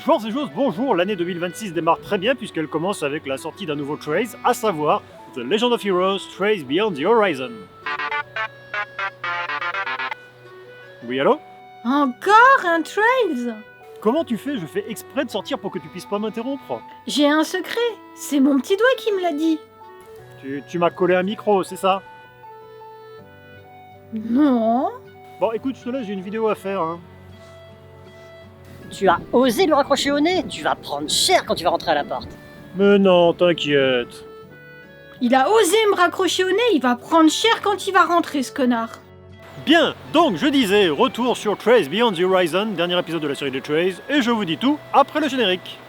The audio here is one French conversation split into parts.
Joueurs et joueuses, bonjour, l'année 2026 démarre très bien puisqu'elle commence avec la sortie d'un nouveau Trace, à savoir The Legend of Heroes Trace Beyond the Horizon. Oui, allô? Encore un Trails? Comment tu fais? Je fais exprès de sortir pour que tu puisses pas m'interrompre. J'ai un secret, c'est mon petit doigt qui me l'a dit. Tu m'as collé un micro, c'est ça? Non. Bon, écoute, je te laisse, j'ai une vidéo à faire, hein. Tu as osé me raccrocher au nez? Tu vas prendre cher quand tu vas rentrer à l'appart. Mais non, t'inquiète. Il a osé me raccrocher au nez, il va prendre cher quand il va rentrer, ce connard. Bien, donc je disais, retour sur Trace Beyond the Horizon, dernier épisode de la série de Trace, et je vous dis tout après le générique.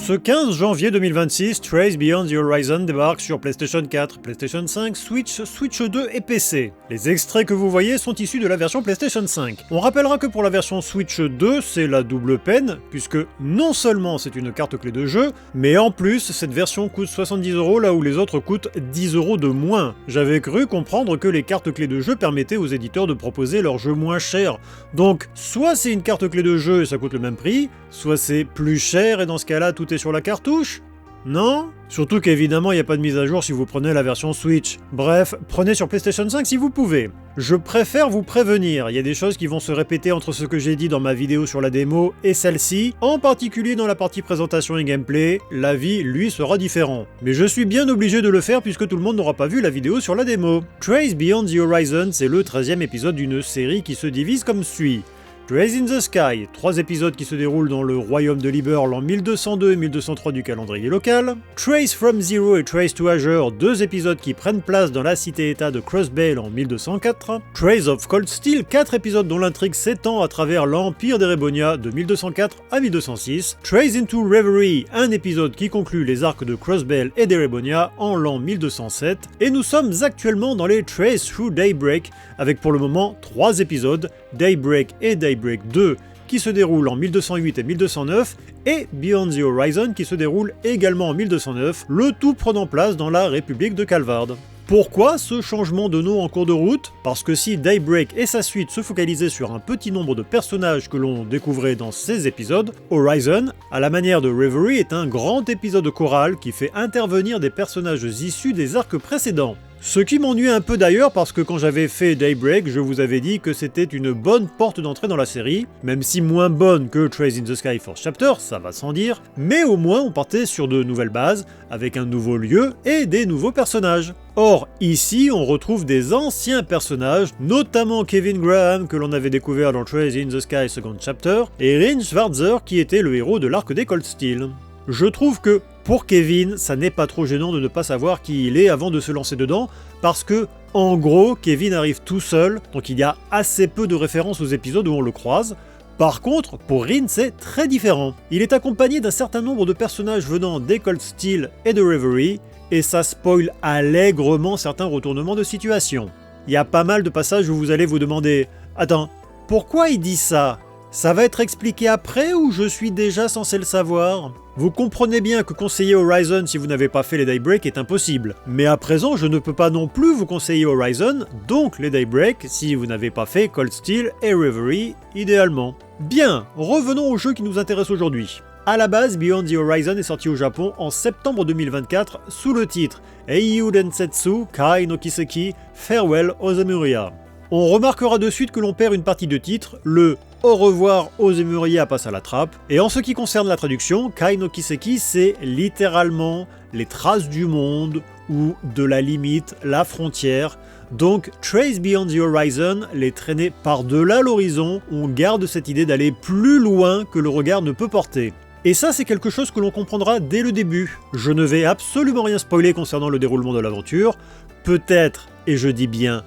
Ce 15 janvier 2026, Trace Beyond the Horizon débarque sur PlayStation 4, PlayStation 5, Switch, Switch 2 et PC. Les extraits que vous voyez sont issus de la version PlayStation 5. On rappellera que pour la version Switch 2, c'est la double peine, puisque non seulement c'est une carte clé de jeu, mais en plus, cette version coûte 70€ là où les autres coûtent 10€ de moins. J'avais cru comprendre que les cartes clés de jeu permettaient aux éditeurs de proposer leurs jeux moins chers. Donc, soit c'est une carte clé de jeu et ça coûte le même prix, soit c'est plus cher et dans ce cas-là, tout est sur la cartouche? Non? Surtout qu'évidemment, il n'y a pas de mise à jour si vous prenez la version Switch. Bref, prenez sur PlayStation 5 si vous pouvez. Je préfère vous prévenir, il y a des choses qui vont se répéter entre ce que j'ai dit dans ma vidéo sur la démo et celle-ci, en particulier dans la partie présentation et gameplay, l'avis, lui, sera différent. Mais je suis bien obligé de le faire puisque tout le monde n'aura pas vu la vidéo sur la démo. Trace Beyond the Horizon, c'est le 13e épisode d'une série qui se divise comme suit. Trace in the Sky, 3 épisodes qui se déroulent dans le royaume de Liber l'an 1202 et 1203 du calendrier local. Trace from Zero et Trace to Azure, 2 épisodes qui prennent place dans la cité-état de Crossbale en 1204. Trace of Cold Steel, 4 épisodes dont l'intrigue s'étend à travers l'Empire d'Erebonia de 1204 à 1206. Trace into Reverie, un épisode qui conclut les arcs de Crossbale et d'Erebonia en l'an 1207. Et nous sommes actuellement dans les Trace through Daybreak, avec pour le moment 3 épisodes, Daybreak et Daybreak 2 qui se déroule en 1208 et 1209 et Beyond the Horizon qui se déroule également en 1209, le tout prenant place dans la République de Calvard. Pourquoi ce changement de nom en cours de route? Parce que si Daybreak et sa suite se focalisaient sur un petit nombre de personnages que l'on découvrait dans ces épisodes, Horizon, à la manière de Reverie, est un grand épisode choral qui fait intervenir des personnages issus des arcs précédents. Ce qui m'ennuie un peu d'ailleurs parce que quand j'avais fait Daybreak, je vous avais dit que c'était une bonne porte d'entrée dans la série, même si moins bonne que Trace in the Sky First Chapter, ça va sans dire, mais au moins on partait sur de nouvelles bases, avec un nouveau lieu et des nouveaux personnages. Or, ici, on retrouve des anciens personnages, notamment Kevin Graham que l'on avait découvert dans Trace in the Sky Second Chapter, et Rin Schwarzer qui était le héros de l'arc des Cold Steel. Je trouve que, pour Kevin, ça n'est pas trop gênant de ne pas savoir qui il est avant de se lancer dedans, parce que, en gros, Kevin arrive tout seul, donc il y a assez peu de références aux épisodes où on le croise. Par contre, pour Rin, c'est très différent. Il est accompagné d'un certain nombre de personnages venant des Cold Steel et de Reverie, et ça spoil allègrement certains retournements de situation. Il y a pas mal de passages où vous allez vous demander « Attends, pourquoi il dit ça ? Ça va être expliqué après ou je suis déjà censé le savoir ?» Vous comprenez bien que conseiller Horizon si vous n'avez pas fait les Daybreak est impossible. Mais à présent, je ne peux pas non plus vous conseiller Horizon, donc les Daybreak, si vous n'avez pas fait Cold Steel et Reverie, idéalement. Bien, revenons au jeu qui nous intéresse aujourd'hui. A la base, Beyond the Horizon est sorti au Japon en septembre 2024 sous le titre Eiyu Densetsu Kai no Kiseki Farewell Ozemuria. On remarquera de suite que l'on perd une partie de titre, le Au revoir Ozemuria passe à la trappe, et en ce qui concerne la traduction, Kai no Kiseki c'est littéralement les traces du monde, ou de la limite, la frontière. Donc Trace Beyond the Horizon, les traîner par-delà l'horizon, on garde cette idée d'aller plus loin que le regard ne peut porter. Et ça c'est quelque chose que l'on comprendra dès le début. Je ne vais absolument rien spoiler concernant le déroulement de l'aventure, peut-être, et je dis bien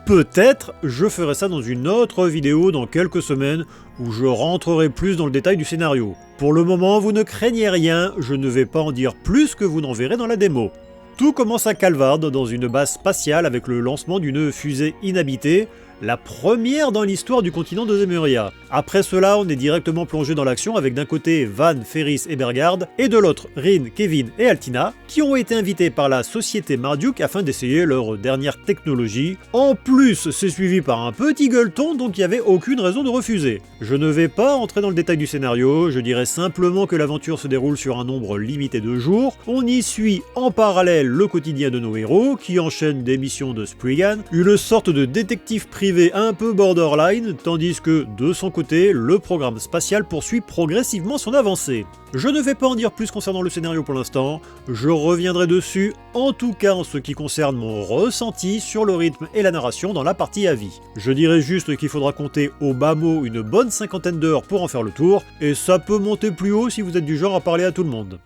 peut-être, je ferai ça dans une autre vidéo dans quelques semaines où je rentrerai plus dans le détail du scénario. Pour le moment, vous ne craignez rien, je ne vais pas en dire plus que vous n'en verrez dans la démo. Tout commence à Calvard, dans une base spatiale avec le lancement d'une fusée inhabitée, la première dans l'histoire du continent de Zemuria. Après cela, on est directement plongé dans l'action avec d'un côté Van, Ferris et Bergard, et de l'autre Rin, Kevin et Altina, qui ont été invités par la société Marduk afin d'essayer leur dernière technologie. En plus, c'est suivi par un petit gueuleton, donc il n'y avait aucune raison de refuser. Je ne vais pas entrer dans le détail du scénario, je dirais simplement que l'aventure se déroule sur un nombre limité de jours, on y suit en parallèle le quotidien de nos héros, qui enchaînent des missions de Spriggan, une sorte de détective privé un peu borderline, tandis que, de son côté, le programme spatial poursuit progressivement son avancée. Je ne vais pas en dire plus concernant le scénario pour l'instant, je reviendrai dessus, en tout cas en ce qui concerne mon ressenti sur le rythme et la narration dans la partie avis. Je dirais juste qu'il faudra compter au bas mot une bonne 50aine d'heures pour en faire le tour, et ça peut monter plus haut si vous êtes du genre à parler à tout le monde.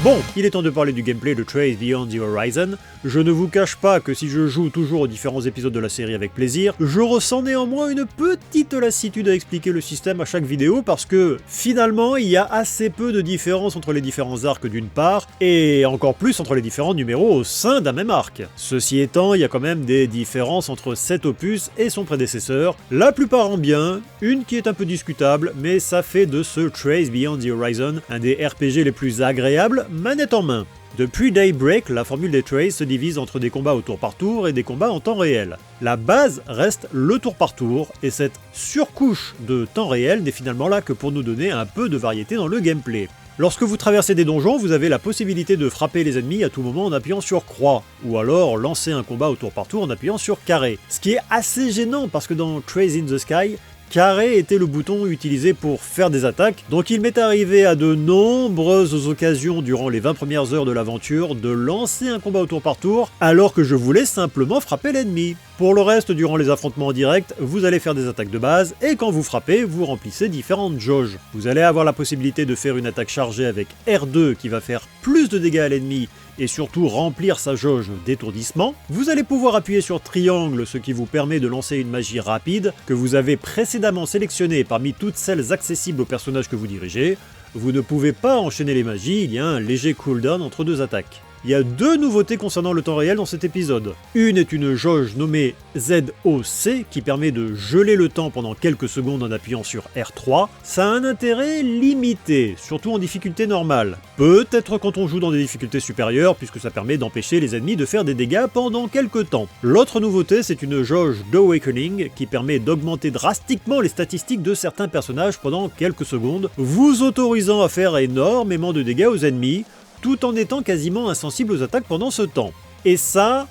Bon, il est temps de parler du gameplay de Trace Beyond the Horizon. Je ne vous cache pas que si je joue toujours aux différents épisodes de la série avec plaisir, je ressens néanmoins une petite lassitude à expliquer le système à chaque vidéo parce que, finalement, il y a assez peu de différence entre les différents arcs d'une part, et encore plus entre les différents numéros au sein d'un même arc. Ceci étant, il y a quand même des différences entre cet opus et son prédécesseur, la plupart en bien, une qui est un peu discutable, mais ça fait de ce Trace Beyond the Horizon un des RPG les plus agréables, manette en main. Depuis Daybreak, la formule des Trace se divise entre des combats au tour par tour et des combats en temps réel. La base reste le tour par tour, et cette surcouche de temps réel n'est finalement là que pour nous donner un peu de variété dans le gameplay. Lorsque vous traversez des donjons, vous avez la possibilité de frapper les ennemis à tout moment en appuyant sur croix, ou alors lancer un combat au tour par tour en appuyant sur carré. Ce qui est assez gênant parce que dans Trace in the Sky, carré était le bouton utilisé pour faire des attaques, donc il m'est arrivé à de nombreuses occasions durant les 20 premières heures de l'aventure de lancer un combat au tour par tour, alors que je voulais simplement frapper l'ennemi. Pour le reste, durant les affrontements en direct, vous allez faire des attaques de base, et quand vous frappez, vous remplissez différentes jauges. Vous allez avoir la possibilité de faire une attaque chargée avec R2 qui va faire plus de dégâts à l'ennemi, et surtout remplir sa jauge d'étourdissement. Vous allez pouvoir appuyer sur triangle, ce qui vous permet de lancer une magie rapide que vous avez précédemment sélectionnée parmi toutes celles accessibles au personnage que vous dirigez. Vous ne pouvez pas enchaîner les magies, il y a un léger cooldown entre deux attaques. Il y a deux nouveautés concernant le temps réel dans cet épisode. Une est une jauge nommée ZOC qui permet de geler le temps pendant quelques secondes en appuyant sur R3. Ça a un intérêt limité, surtout en difficulté normale. Peut-être quand on joue dans des difficultés supérieures puisque ça permet d'empêcher les ennemis de faire des dégâts pendant quelques temps. L'autre nouveauté c'est une jauge d'Awakening qui permet d'augmenter drastiquement les statistiques de certains personnages pendant quelques secondes, vous autorisant à faire énormément de dégâts aux ennemis, tout en étant quasiment insensible aux attaques pendant ce temps. Et ça,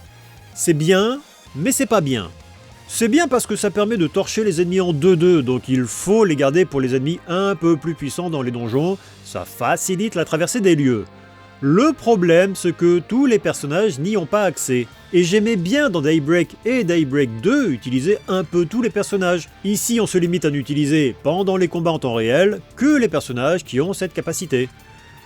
c'est bien, mais c'est pas bien. C'est bien parce que ça permet de torcher les ennemis en 2-2, donc il faut les garder pour les ennemis un peu plus puissants dans les donjons, ça facilite la traversée des lieux. Le problème, c'est que tous les personnages n'y ont pas accès. Et j'aimais bien dans Daybreak et Daybreak 2 utiliser un peu tous les personnages. Ici, on se limite à n'utiliser pendant les combats en temps réel que les personnages qui ont cette capacité.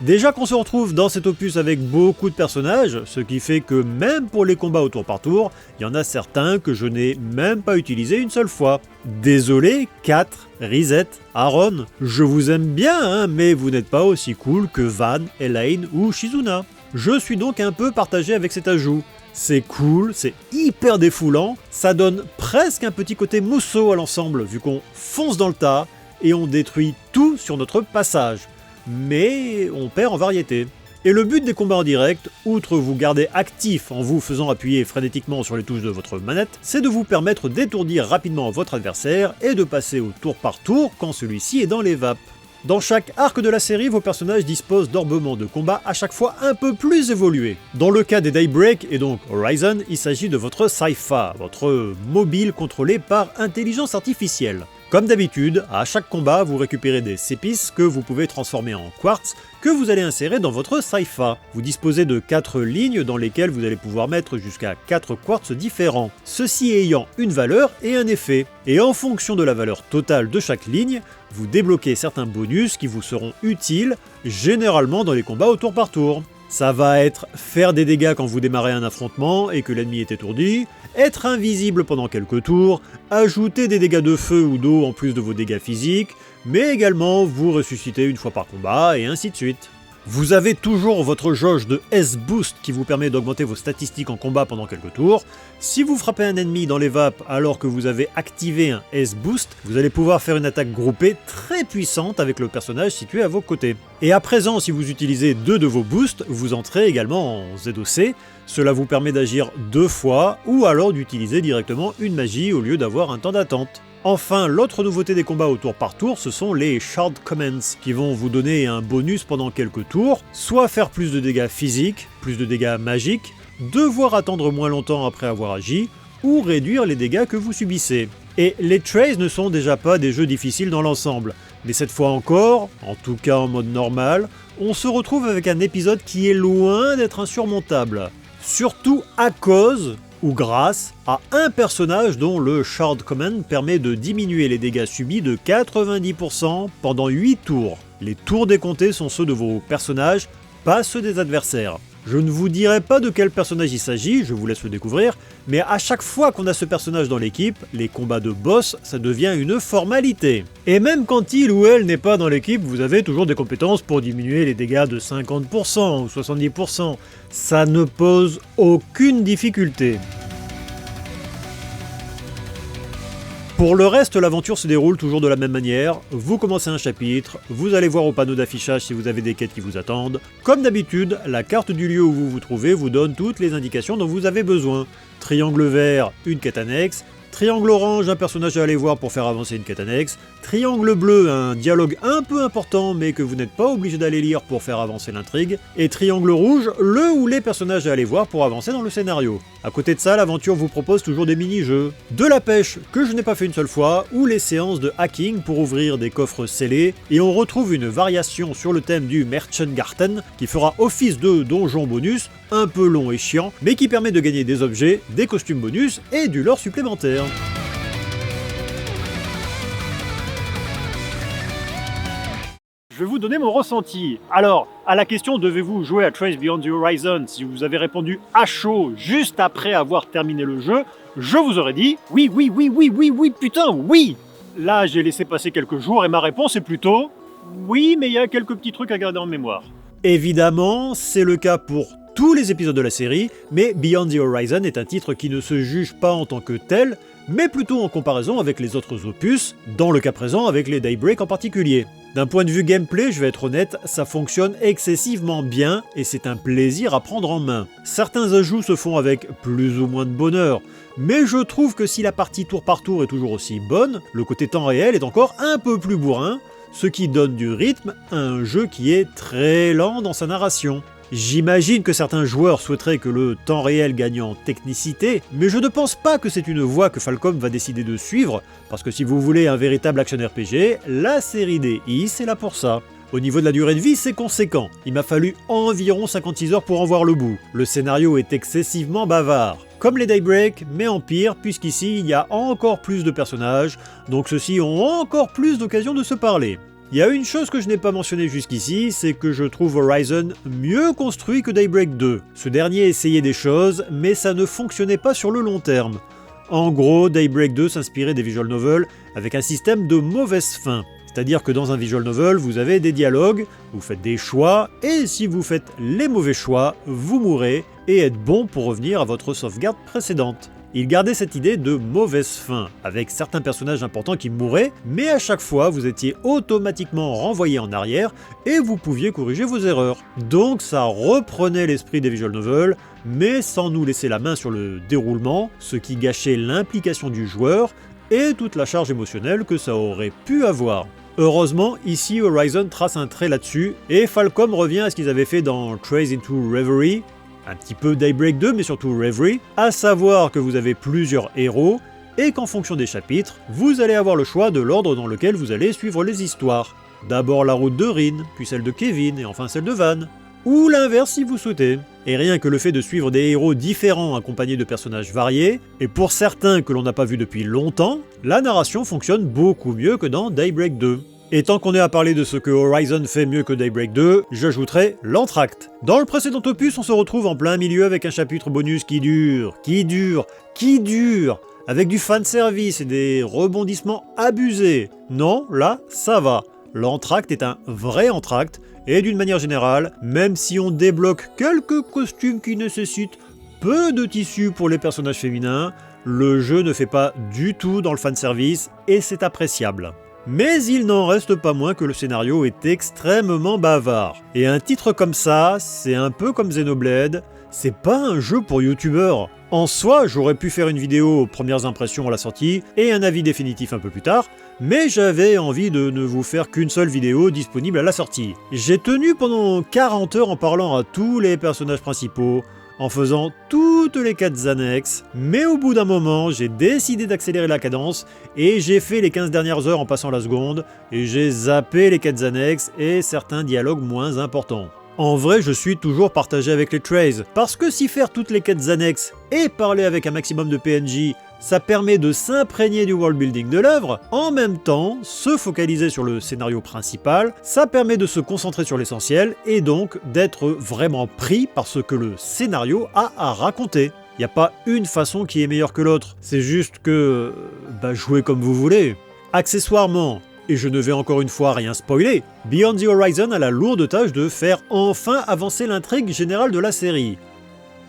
Déjà qu'on se retrouve dans cet opus avec beaucoup de personnages, ce qui fait que même pour les combats au tour par tour, il y en a certains que je n'ai même pas utilisé une seule fois. Désolé, 4, Reset, Aaron, je vous aime bien, hein, mais vous n'êtes pas aussi cool que Van, Elaine ou Shizuna. Je suis donc un peu partagé avec cet ajout. C'est cool, c'est hyper défoulant, ça donne presque un petit côté mousseau à l'ensemble, vu qu'on fonce dans le tas et on détruit tout sur notre passage. Mais on perd en variété. Et le but des combats en direct, outre vous garder actif en vous faisant appuyer frénétiquement sur les touches de votre manette, c'est de vous permettre d'étourdir rapidement votre adversaire et de passer au tour par tour quand celui-ci est dans les vapes. Dans chaque arc de la série, vos personnages disposent d'orbements de combat à chaque fois un peu plus évolués. Dans le cas des Daybreak et donc Horizon, il s'agit de votre Sypha, votre mobile contrôlé par intelligence artificielle. Comme d'habitude, à chaque combat, vous récupérez des sépices que vous pouvez transformer en quartz que vous allez insérer dans votre Sypha. Vous disposez de 4 lignes dans lesquelles vous allez pouvoir mettre jusqu'à 4 quartz différents, ceci ayant une valeur et un effet. Et en fonction de la valeur totale de chaque ligne, vous débloquez certains bonus qui vous seront utiles, généralement dans les combats au tour par tour. Ça va être faire des dégâts quand vous démarrez un affrontement et que l'ennemi est étourdi, être invisible pendant quelques tours, ajouter des dégâts de feu ou d'eau en plus de vos dégâts physiques, mais également vous ressusciter une fois par combat et ainsi de suite. Vous avez toujours votre jauge de S-Boost qui vous permet d'augmenter vos statistiques en combat pendant quelques tours. Si vous frappez un ennemi dans les vapes alors que vous avez activé un S-Boost, vous allez pouvoir faire une attaque groupée très puissante avec le personnage situé à vos côtés. Et à présent, si vous utilisez 2 de vos boosts, vous entrez également en ZOC. Cela vous permet d'agir 2 fois ou alors d'utiliser directement une magie au lieu d'avoir un temps d'attente. Enfin, l'autre nouveauté des combats au tour par tour, ce sont les Shard Commands, qui vont vous donner un bonus pendant quelques tours, soit faire plus de dégâts physiques, plus de dégâts magiques, devoir attendre moins longtemps après avoir agi, ou réduire les dégâts que vous subissez. Et les Trays ne sont déjà pas des jeux difficiles dans l'ensemble, mais cette fois encore, en tout cas en mode normal, on se retrouve avec un épisode qui est loin d'être insurmontable. Surtout à cause ou grâce à un personnage dont le Shard Command permet de diminuer les dégâts subis de 90% pendant 8 tours. Les tours décomptés sont ceux de vos personnages, pas ceux des adversaires. Je ne vous dirai pas de quel personnage il s'agit, je vous laisse le découvrir, mais à chaque fois qu'on a ce personnage dans l'équipe, les combats de boss, ça devient une formalité. Et même quand il ou elle n'est pas dans l'équipe, vous avez toujours des compétences pour diminuer les dégâts de 50% ou 70%. Ça ne pose aucune difficulté. Pour le reste, l'aventure se déroule toujours de la même manière. Vous commencez un chapitre, vous allez voir au panneau d'affichage si vous avez des quêtes qui vous attendent. Comme d'habitude, la carte du lieu où vous vous trouvez vous donne toutes les indications dont vous avez besoin. Triangle vert, une quête annexe. Triangle orange, un personnage à aller voir pour faire avancer une quête annexe. Triangle bleu, un dialogue un peu important mais que vous n'êtes pas obligé d'aller lire pour faire avancer l'intrigue. Et triangle rouge, le ou les personnages à aller voir pour avancer dans le scénario. À côté de ça, l'aventure vous propose toujours des mini-jeux. De la pêche, que je n'ai pas fait une seule fois, ou les séances de hacking pour ouvrir des coffres scellés. Et on retrouve une variation sur le thème du Merchantgarten qui fera office de donjon bonus, un peu long et chiant, mais qui permet de gagner des objets, des costumes bonus et du lore supplémentaire. Je vais vous donner mon ressenti. Alors, à la question « Devez-vous jouer à Trace Beyond the Horizon ?» si vous avez répondu à chaud juste après avoir terminé le jeu, je vous aurais dit « Oui, putain, oui !» Là, j'ai laissé passer quelques jours et ma réponse est plutôt « Oui, mais il y a quelques petits trucs à garder en mémoire. » Évidemment, c'est le cas pour tous les épisodes de la série, mais Beyond the Horizon est un titre qui ne se juge pas en tant que tel, mais plutôt en comparaison avec les autres opus, dans le cas présent avec les Daybreak en particulier. D'un point de vue gameplay, je vais être honnête, ça fonctionne excessivement bien et c'est un plaisir à prendre en main. Certains ajouts se font avec plus ou moins de bonheur, mais je trouve que si la partie tour par tour est toujours aussi bonne, le côté temps réel est encore un peu plus bourrin, ce qui donne du rythme à un jeu qui est très lent dans sa narration. J'imagine que certains joueurs souhaiteraient que le temps réel gagne en technicité, mais je ne pense pas que c'est une voie que Falcom va décider de suivre, parce que si vous voulez un véritable action RPG, la série DI c'est là pour ça. Au niveau de la durée de vie, c'est conséquent. Il m'a fallu environ 56 heures pour en voir le bout. Le scénario est excessivement bavard. Comme les Daybreak, mais en pire, puisqu'ici il y a encore plus de personnages, donc ceux-ci ont encore plus d'occasions de se parler. Il y a une chose que je n'ai pas mentionnée jusqu'ici, c'est que je trouve Horizon mieux construit que Daybreak 2. Ce dernier essayait des choses, mais ça ne fonctionnait pas sur le long terme. En gros, Daybreak 2 s'inspirait des visual novels avec un système de mauvaise fin. C'est-à-dire que dans un visual novel, vous avez des dialogues, vous faites des choix, et si vous faites les mauvais choix, vous mourrez, et êtes bon pour revenir à votre sauvegarde précédente. Il gardait cette idée de mauvaise fin, avec certains personnages importants qui mouraient, mais à chaque fois vous étiez automatiquement renvoyé en arrière et vous pouviez corriger vos erreurs. Donc ça reprenait l'esprit des visual novels, mais sans nous laisser la main sur le déroulement, ce qui gâchait l'implication du joueur et toute la charge émotionnelle que ça aurait pu avoir. Heureusement, ici Horizon trace un trait là-dessus, et Falcom revient à ce qu'ils avaient fait dans Trace into Reverie, un petit peu Daybreak 2 mais surtout Reverie, à savoir que vous avez plusieurs héros, et qu'en fonction des chapitres, vous allez avoir le choix de l'ordre dans lequel vous allez suivre les histoires. D'abord la route de Rin, puis celle de Kevin, et enfin celle de Van. Ou l'inverse si vous souhaitez. Et rien que le fait de suivre des héros différents accompagnés de personnages variés, et pour certains que l'on n'a pas vus depuis longtemps, la narration fonctionne beaucoup mieux que dans Daybreak 2. Et tant qu'on est à parler de ce que Horizon fait mieux que Daybreak 2, j'ajouterai l'entracte. Dans le précédent opus, on se retrouve en plein milieu avec un chapitre bonus qui dure, avec du fanservice et des rebondissements abusés. Non, là, ça va. L'entracte est un vrai entracte, et d'une manière générale, même si on débloque quelques costumes qui nécessitent peu de tissu pour les personnages féminins, le jeu ne fait pas du tout dans le fanservice, et c'est appréciable. Mais il n'en reste pas moins que le scénario est extrêmement bavard. Et un titre comme ça, c'est un peu comme Xenoblade, c'est pas un jeu pour youtubeurs. En soi, j'aurais pu faire une vidéo aux premières impressions à la sortie et un avis définitif un peu plus tard, mais j'avais envie de ne vous faire qu'une seule vidéo disponible à la sortie. J'ai tenu pendant 40 heures en parlant à tous les personnages principaux, en faisant toutes les quêtes annexes, mais au bout d'un moment, j'ai décidé d'accélérer la cadence et j'ai fait les 15 dernières heures en passant la seconde, et j'ai zappé les quêtes annexes et certains dialogues moins importants. En vrai, je suis toujours partagé avec les Trays, parce que si faire toutes les quêtes annexes et parler avec un maximum de PNJ, ça permet de s'imprégner du worldbuilding de l'œuvre, en même temps, se focaliser sur le scénario principal, ça permet de se concentrer sur l'essentiel, et donc d'être vraiment pris par ce que le scénario a à raconter. Il n'y a pas une façon qui est meilleure que l'autre, c'est juste que... jouez comme vous voulez. Accessoirement, et je ne vais encore une fois rien spoiler, Beyond the Horizon a la lourde tâche de faire enfin avancer l'intrigue générale de la série.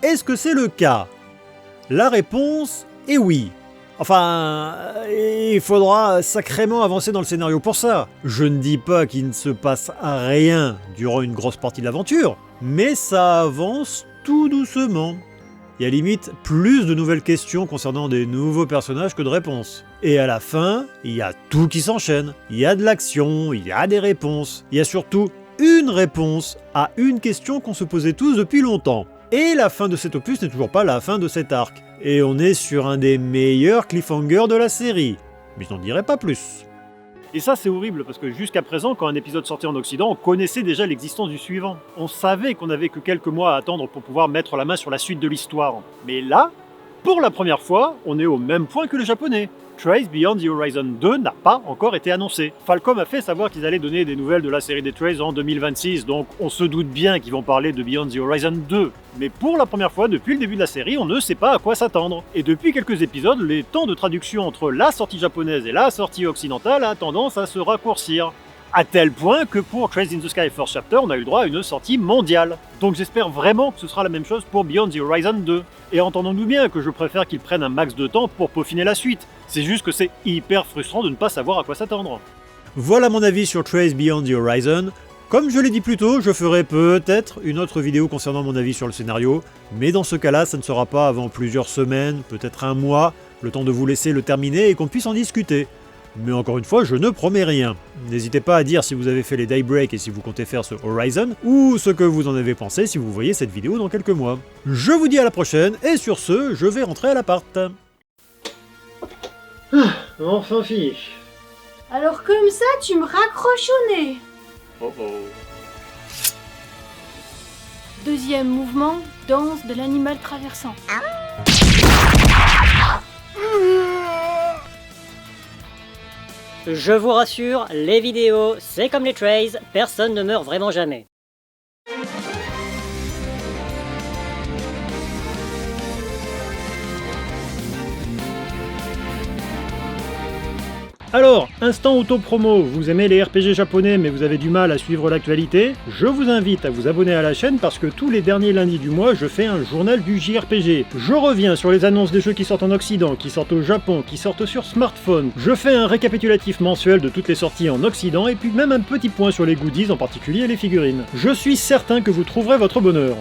Est-ce que c'est le cas? La réponse est oui. Enfin, il faudra sacrément avancer dans le scénario pour ça. Je ne dis pas qu'il ne se passe rien durant une grosse partie de l'aventure, mais ça avance tout doucement. Il y a limite plus de nouvelles questions concernant des nouveaux personnages que de réponses. Et à la fin, il y a tout qui s'enchaîne. Il y a de l'action, il y a des réponses. Il y a surtout une réponse à une question qu'on se posait tous depuis longtemps. Et la fin de cet opus n'est toujours pas la fin de cet arc. Et on est sur un des meilleurs cliffhangers de la série. Mais je n'en dirai pas plus. Et ça c'est horrible parce que jusqu'à présent, quand un épisode sortait en Occident, on connaissait déjà l'existence du suivant. On savait qu'on n'avait que quelques mois à attendre pour pouvoir mettre la main sur la suite de l'histoire. Mais là, pour la première fois, on est au même point que les Japonais. Trace Beyond the Horizon 2 n'a pas encore été annoncé. Falcom a fait savoir qu'ils allaient donner des nouvelles de la série des Trace en 2026, donc on se doute bien qu'ils vont parler de Beyond the Horizon 2. Mais pour la première fois depuis le début de la série, on ne sait pas à quoi s'attendre. Et depuis quelques épisodes, les temps de traduction entre la sortie japonaise et la sortie occidentale a tendance à se raccourcir. À tel point que pour Trace in the Sky First Chapter, on a eu le droit à une sortie mondiale. Donc j'espère vraiment que ce sera la même chose pour Beyond the Horizon 2. Et entendons-nous bien que je préfère qu'ils prennent un max de temps pour peaufiner la suite. C'est juste que c'est hyper frustrant de ne pas savoir à quoi s'attendre. Voilà mon avis sur Trace Beyond the Horizon. Comme je l'ai dit plus tôt, je ferai peut-être une autre vidéo concernant mon avis sur le scénario, mais dans ce cas-là, ça ne sera pas avant plusieurs semaines, peut-être un mois, le temps de vous laisser le terminer et qu'on puisse en discuter. Mais encore une fois, je ne promets rien. N'hésitez pas à dire si vous avez fait les Daybreak et si vous comptez faire ce Horizon, ou ce que vous en avez pensé si vous voyez cette vidéo dans quelques mois. Je vous dis à la prochaine, et sur ce, je vais rentrer à l'appart. Enfin fiche. Alors comme ça, tu me raccroches au nez. Oh oh. Deuxième mouvement, danse de l'animal traversant. Je vous rassure, les vidéos, c'est comme les Trays, personne ne meurt vraiment jamais. Alors, instant auto-promo, vous aimez les RPG japonais mais vous avez du mal à suivre l'actualité? Je vous invite à vous abonner à la chaîne parce que tous les derniers lundis du mois, je fais un journal du JRPG. Je reviens sur les annonces des jeux qui sortent en Occident, qui sortent au Japon, qui sortent sur smartphone. Je fais un récapitulatif mensuel de toutes les sorties en Occident et puis même un petit point sur les goodies, en particulier les figurines. Je suis certain que vous trouverez votre bonheur.